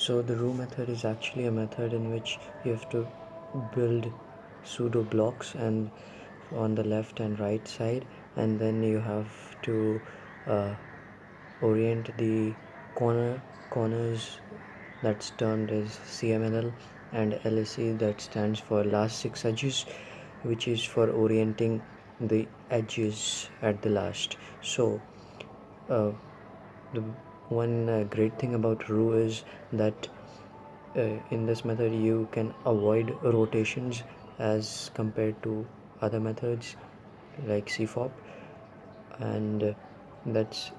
So the Roux method is actually a method in which you have to build pseudo blocks and on the left and right side, and then you have to orient the corners that's termed as CMLL, and LSE that stands for last 6 edges, which is for orienting the edges at the last. So uh, the one great thing about Roux is that in this method you can avoid rotations as compared to other methods like CFOP, and that's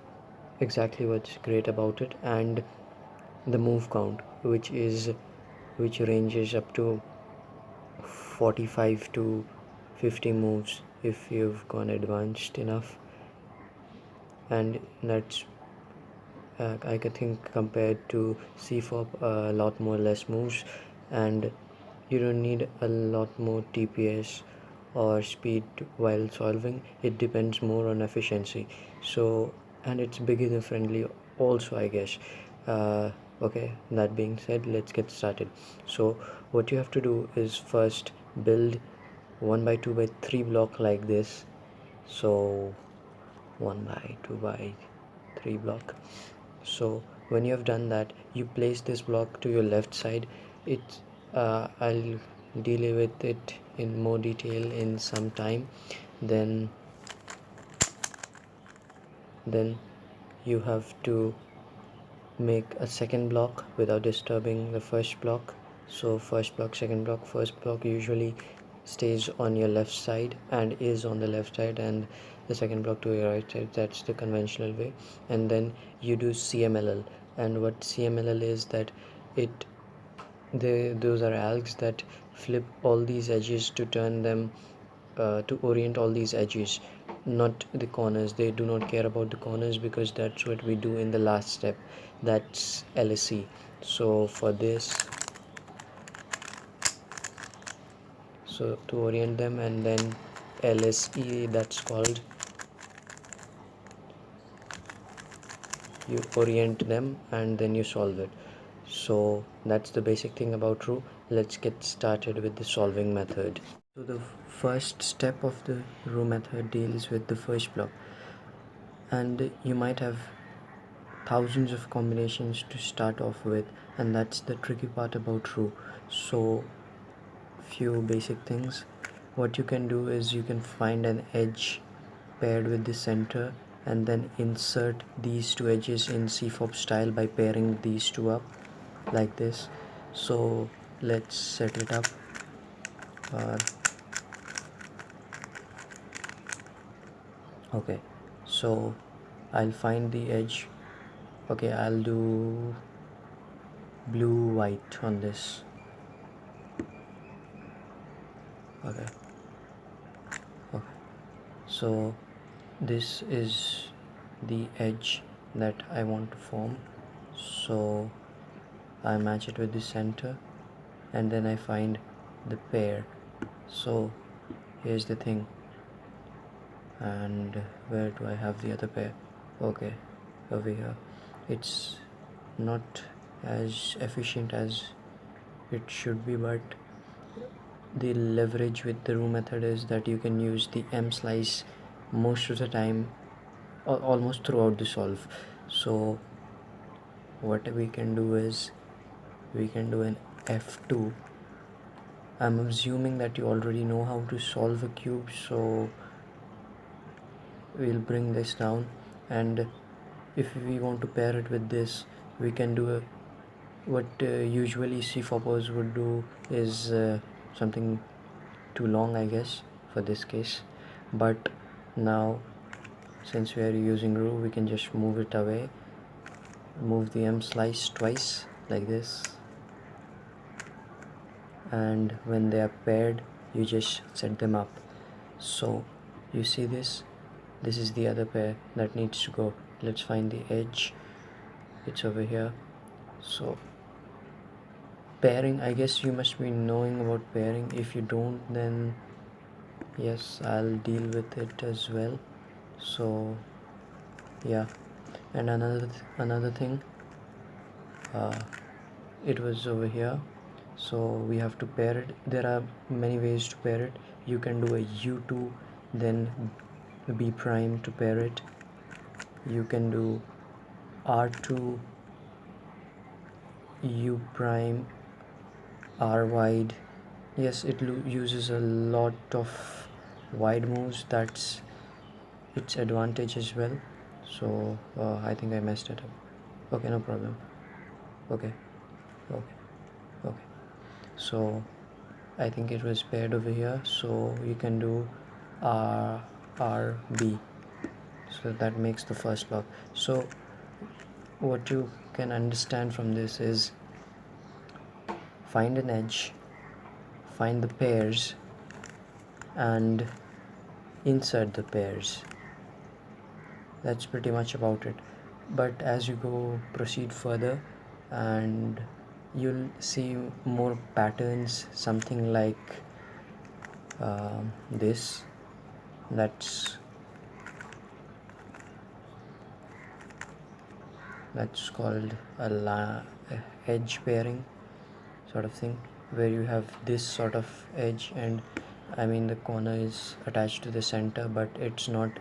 exactly what's great about it. And the move count, which ranges up to 45 to 50 moves if you've gone advanced enough, and that's I can think compared to CFOP a lot more less moves, and you don't need a lot more TPS or speed while solving. It depends more on efficiency. So, and it's beginner friendly also, I guess. Okay, that being said, let's get started. So what you have to do is first build 1 by 2 by 3 block like this. So 1 by 2 by 3 block. So when you have done that, you place this block to your left side. I'll deal with it in more detail in some time. Then you have to make a second block without disturbing the first block. So first block, second block. First block usually stays on your left side and is on the left side, and the second block to your right side. That's the conventional way. And then you do CMLL. And what CMLL is that those are algs that flip all these edges to turn them to orient all these edges, not the corners. They do not care about the corners because that's what we do in the last step. That's LSE. So for this, so to orient them, and then LSE, that's called, you orient them and then you solve it. So that's the basic thing about Roux. Let's get started with the solving method. So the first step of the Roux method deals with the first block, and you might have thousands of combinations to start off with, and that's the tricky part about Roux. So few basic things. What you can do is you can find an edge paired with the center, and then insert these two edges in CFOP style by pairing these two up like this. So let's set it up. Okay, so I'll find the edge. Okay, I'll do blue white on this. Okay, so this is the edge that I want to form. So I match it with the center, and then I find the pair. So here's the thing, and where do I have the other pair? Okay, over here. It's not as efficient as it should be, but the leverage with the Roux method is that you can use the M slice most of the time, almost throughout the solve. So what we can do is we can do an F2. I'm assuming that you already know how to solve a cube, so we'll bring this down, and if we want to pair it with this, we can do what usually CFOPers would do is something too long, I guess, for this case. But now, since we are using Roux, we can just move it away, move the M slice twice like this, and when they are paired, you just set them up. So you see this is the other pair that needs to go. Let's find the edge. It's over here. So pairing, I guess you must be knowing about pairing. If you don't, then yes, I'll deal with it as well. So yeah, and another thing, it was over here, so we have to pair it. There are many ways to pair it. You can do a u2 then b prime to pair it. You can do r2 u prime r wide. Yes, it uses a lot of wide moves. That's its advantage as well. So I think I messed it up. Okay, no problem. Okay, okay, okay. So I think it was paired over here, so you can do RB. So that makes the first block. So what you can understand from this is find an edge, find the pairs, and insert the pairs. That's pretty much about it. But as you go proceed further, and you'll see more patterns, something like this. That's called a edge pairing sort of thing, where you have this sort of edge, and I mean the corner is attached to the center, but it's not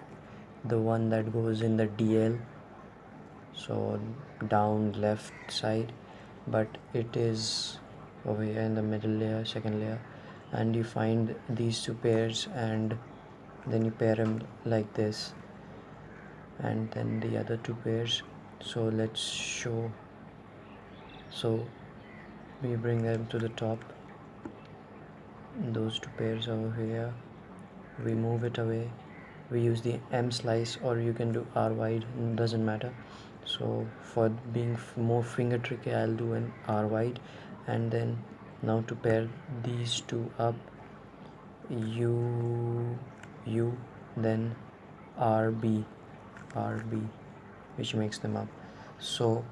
the one that goes in the DL, so down left side, but it is over here in the middle layer, second layer, and you find these two pairs and then you pair them like this, and then the other two pairs. So let's show. So we bring them to the top, those two pairs over here, we move it away, we use the M slice, or you can do R wide, doesn't matter. So for being more finger tricky, I'll do an R wide, and then now to pair these two up, U, then RB, which makes them up. So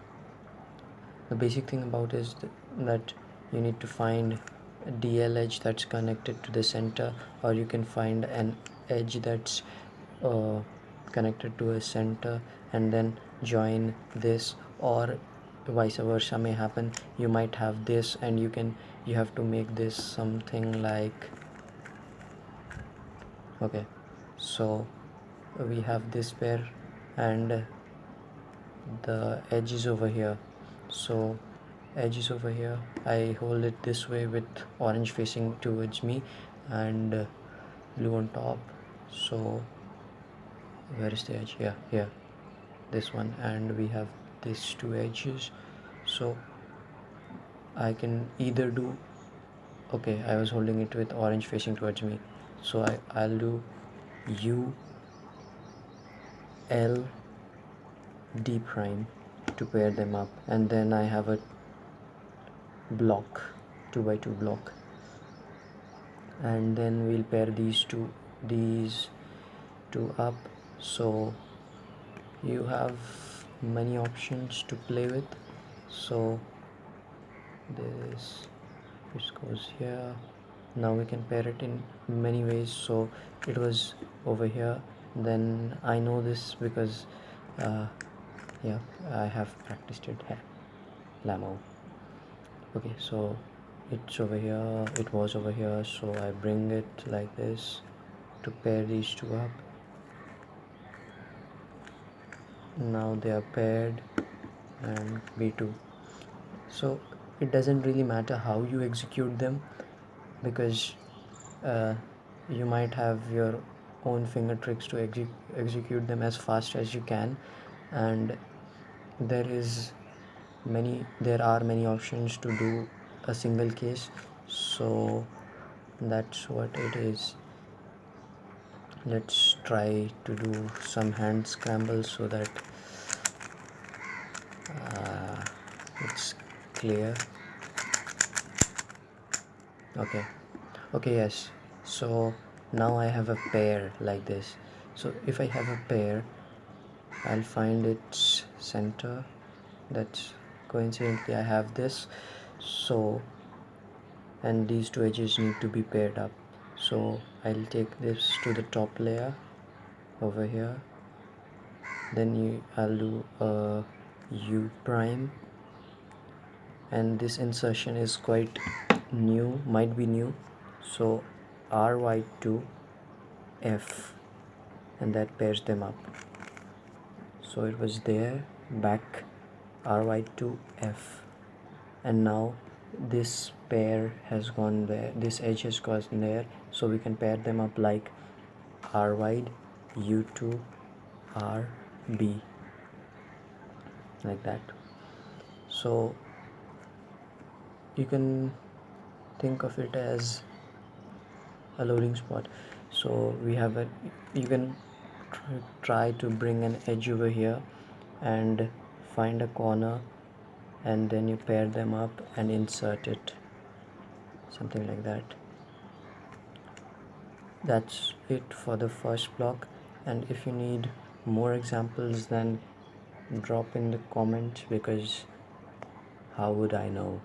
the basic thing about is that you need to find a DL edge that's connected to the center, or you can find an edge that's connected to a center and then join this, or vice versa may happen. You might have this and you have to make this something like, okay, so we have this pair and the edge is over here. So edge is over here, I hold it this way with orange facing towards me and blue on top. So where is the edge? Yeah, here, this one, and we have these two edges. So I can either do, okay, I was holding it with orange facing towards me, so I'll do U L D prime to pair them up, and then I have a block, 2x2 block, and then we'll pair these two up. So you have many options to play with. So this goes here. Now we can pair it in many ways. So it was over here, then I know this because yeah, I have practiced it. Lamo. Okay, so it's over here, it was over here, so I bring it like this to pair these two up. Now they are paired, and B2. So it doesn't really matter how you execute them, because you might have your own finger tricks to execute them as fast as you can, and there are many options to do a single case. So that's what it is. Let's try to do some hand scrambles so that it's clear. Okay, yes. So now I have a pair like this. So if I have a pair, I'll find its center. That's coincidentally I have this. So, and these two edges need to be paired up. So I'll take this to the top layer over here, then I'll do a U prime, and this insertion is quite new, might be new. So ry2 f, and that pairs them up. So it was there, back ry2 f, and now this pair has gone there, this edge has gone there, so we can pair them up like r wide u2 rb, like that. So you can think of it as a loading spot. So we have a, you can try to bring an edge over here and find a corner, and then you pair them up and insert it, something like that. That's it for the first block, and if you need more examples, then drop in the comments, because how would I know?